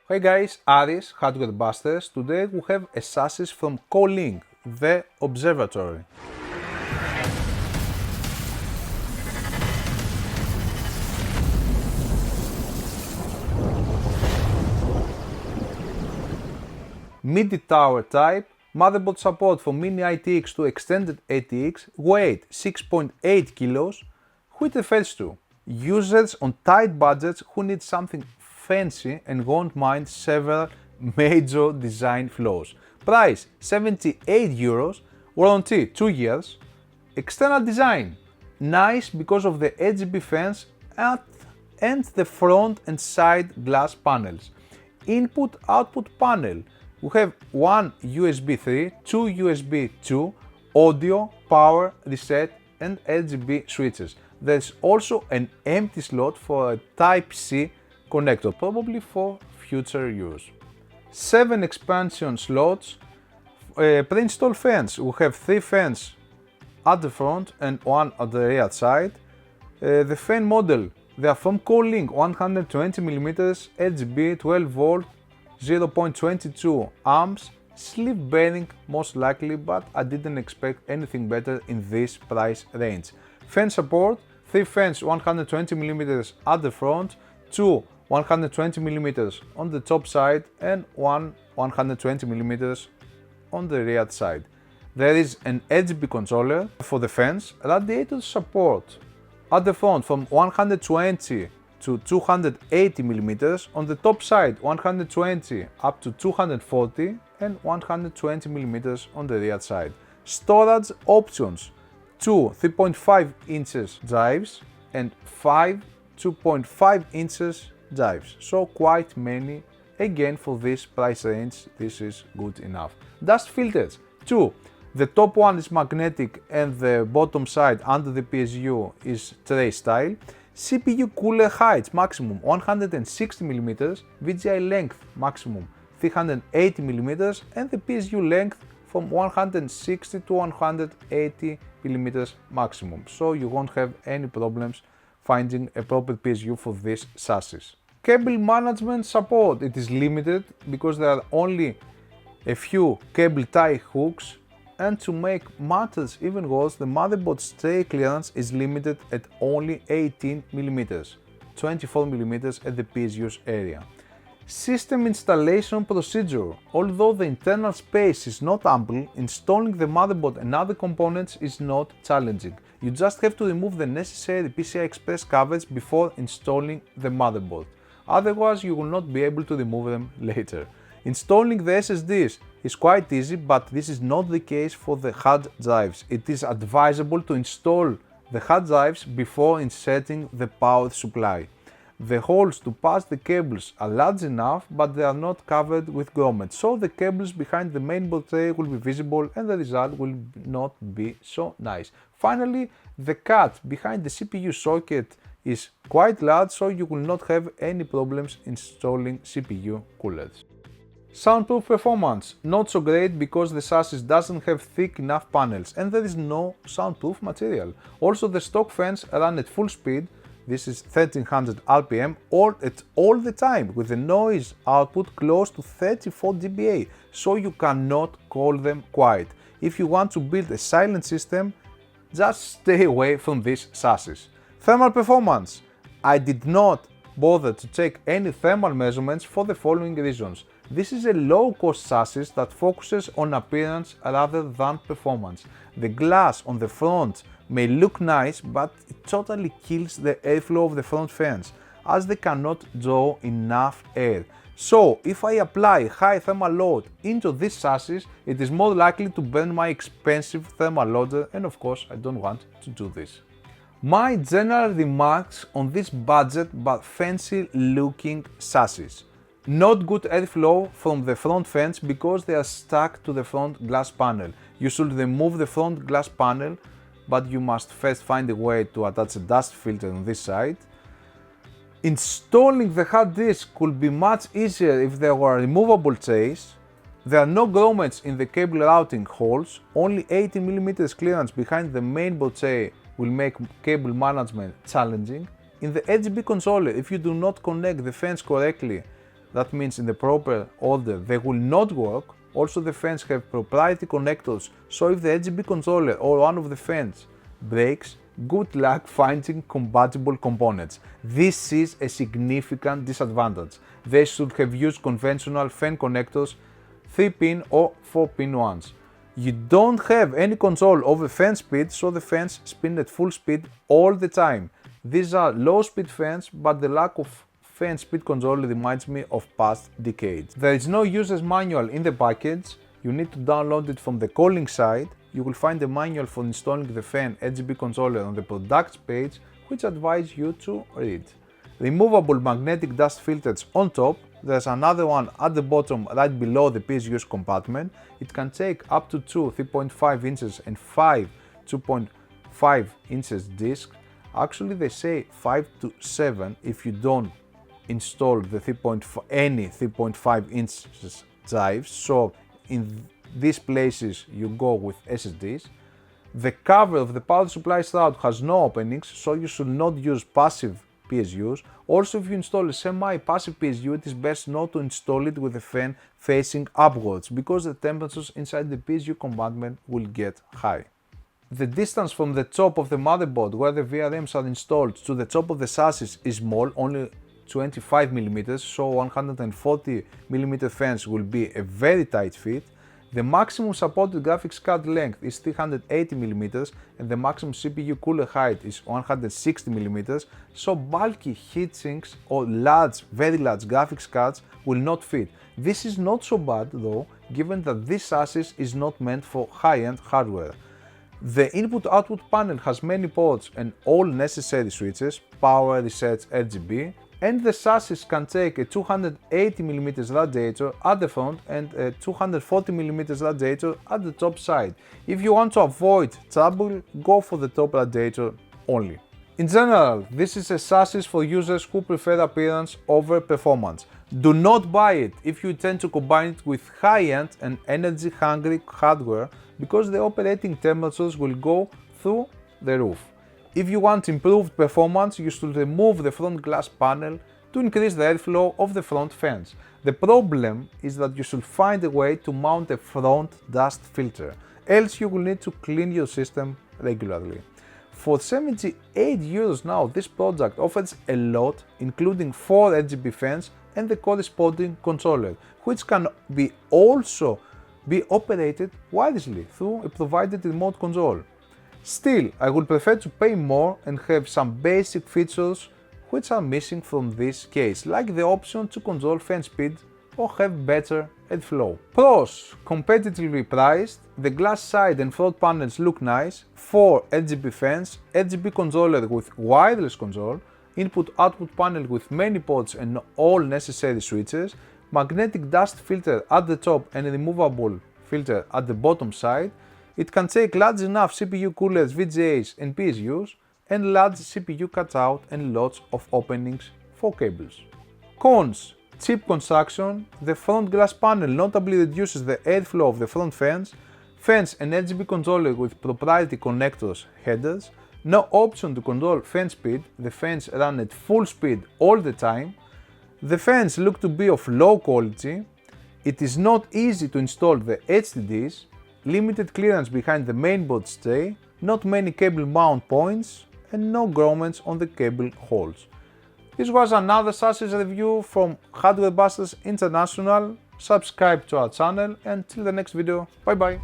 Hey guys, Aris, Hardware Busters. Today we have a chassis from Kolink, the Observatory. MIDI tower type, motherboard support for mini ITX to extended ATX, weight 6.8 kilos, who it refers to? Users on tight budgets who need something fancy and won't mind several major design flaws. Price 78 euros, warranty 2 years. External design, nice because of the RGB fans and the front and side glass panels. Input-output panel, we have one USB 3, two USB 2, audio, power, reset and RGB switches. There's also an empty slot for a Type-C connector, probably for future use. 7 expansion slots. Pre-installed fans, we have 3 fans at the front and 1 at the rear side. The fan model, they are from Kolink, 120mm, RGB, 12V, 0.22 amps, sleeve bearing most likely, but I didn't expect anything better in this price range. Fan support, 3 fans 120mm at the front, 2 120mm on the top side and 1 120mm on the rear side. There is an RGB controller for the fans, radiator support at the front from 120 to 280mm, on the top side 120 up to 240 and 120mm on the rear side. Storage options, 2 3.5 inches drives and 5 2.5 inches drives, so quite many. Again, for this price range, this is good enough. Dust filters, 2. The top one is magnetic and the bottom side under the PSU is tray style. CPU cooler heights maximum 160mm, VGA length maximum 380mm and the PSU length from 160 to 180mm maximum, so you won't have any problems finding a proper PSU for this chassis. Cable management support, it is limited because there are only a few cable tie hooks, and to make matters even worse, the motherboard's tray clearance is limited at only 18mm, 24mm at the PSU's area. System installation procedure, although the internal space is not ample, installing the motherboard and other components is not challenging. You just have to remove the necessary PCI Express coverage before installing the motherboard. Otherwise, you will not be able to remove them later. Installing the SSDs is quite easy, but this is not the case for the hard drives. It is advisable to install the hard drives before inserting the power supply. The holes to pass the cables are large enough, but they are not covered with grommets, so the cables behind the mainboard tray will be visible and the result will not be so nice. Finally, the cut behind the CPU socket is quite large, so you will not have any problems installing CPU coolers. Soundproof performance, not so great because the chassis doesn't have thick enough panels and there is no soundproof material. Also, the stock fans run at full speed, this is 1300 RPM, all the time with the noise output close to 34 dBA, so you cannot call them quiet. If you want to build a silent system, just stay away from this chassis. Thermal performance, I did not bother to take any thermal measurements for the following reasons. This is a low-cost chassis that focuses on appearance rather than performance. The glass on the front may look nice, but it totally kills the airflow of the front fans, as they cannot draw enough air. So, if I apply high thermal load into this chassis, it is more likely to burn my expensive thermal loader, and of course I don't want to do this. My general remarks on this budget but fancy looking chassis. Not good airflow from the front fans because they are stuck to the front glass panel. You should remove the front glass panel, but you must first find a way to attach a dust filter on this side. Installing the hard disk could be much easier if there were removable trays. There are no grommets in the cable routing holes, only 18mm clearance behind the mainboard tray will make cable management challenging. In the RGB controller, if you do not connect the fans correctly that means in the proper order, they will not work. Also, the fans have proprietary connectors, so if the RGB controller or one of the fans breaks, good luck finding compatible components. This is a significant disadvantage. They should have used conventional fan connectors, 3-pin or 4-pin ones. You don't have any control over fan speed, so the fans spin at full speed all the time. These are low speed fans, but the lack of fan speed control reminds me of past decades. There is no user's manual in the package. You need to download it from the Kolink site. You will find a manual for installing the fan RGB controller on the products page, which I advise you to read. Removable magnetic dust filters on top. There's another one at the bottom right below the PSU's compartment. It can take up to 2 3.5 inches and 5 2.5 inches discs. Actually, they say 5 to 7 if you don't install the any 3.5 inches drives, so in these places you go with SSDs. The cover of the power supply shroud has no openings, so you should not use passive PSUs. Also, if you install a semi-passive PSU, it is best not to install it with the fan facing upwards, because the temperatures inside the PSU compartment will get high. The distance from the top of the motherboard where the VRMs are installed to the top of the chassis is small, only 25 mm, so 140 mm fans will be a very tight fit. The maximum supported graphics card length is 380 mm and the maximum CPU cooler height is 160 mm, so bulky heatsinks or very large graphics cards will not fit. This is not so bad though, given that this chassis is not meant for high-end hardware. The input-output panel has many ports and all necessary switches, power, reset, RGB, and the chassis can take a 280mm radiator at the front and a 240mm radiator at the top side. If you want to avoid trouble, go for the top radiator only. In general, this is a chassis for users who prefer appearance over performance. Do not buy it if you intend to combine it with high-end and energy-hungry hardware, because the operating temperatures will go through the roof. If you want improved performance, you should remove the front glass panel to increase the airflow of the front fans. The problem is that you should find a way to mount a front dust filter, else you will need to clean your system regularly. For €78 now, this product offers a lot, including 4 RGB fans and the corresponding controller, which can also be operated wirelessly through a provided remote control. Still, I would prefer to pay more and have some basic features which are missing from this case, like the option to control fan speed or have better airflow. Pros: competitively priced, the glass side and front panels look nice, 4 RGB fans, RGB controller with wireless control, input-output panel with many ports and all necessary switches, magnetic dust filter at the top and a removable filter at the bottom side. It can take large enough CPU coolers, VGAs and PSUs, and large CPU cutout and lots of openings for cables. Cons: cheap construction, the front glass panel notably reduces the airflow of the front fans and RGB controller with proprietary connectors, headers, no option to control fan speed, the fans run at full speed all the time, the fans look to be of low quality, it is not easy to install the HDDs, limited clearance behind the mainboard tray, not many cable mount points, and no grommets on the cable holes. This was another chassis review from Hardware Busters International. Subscribe to our channel and till the next video, bye bye.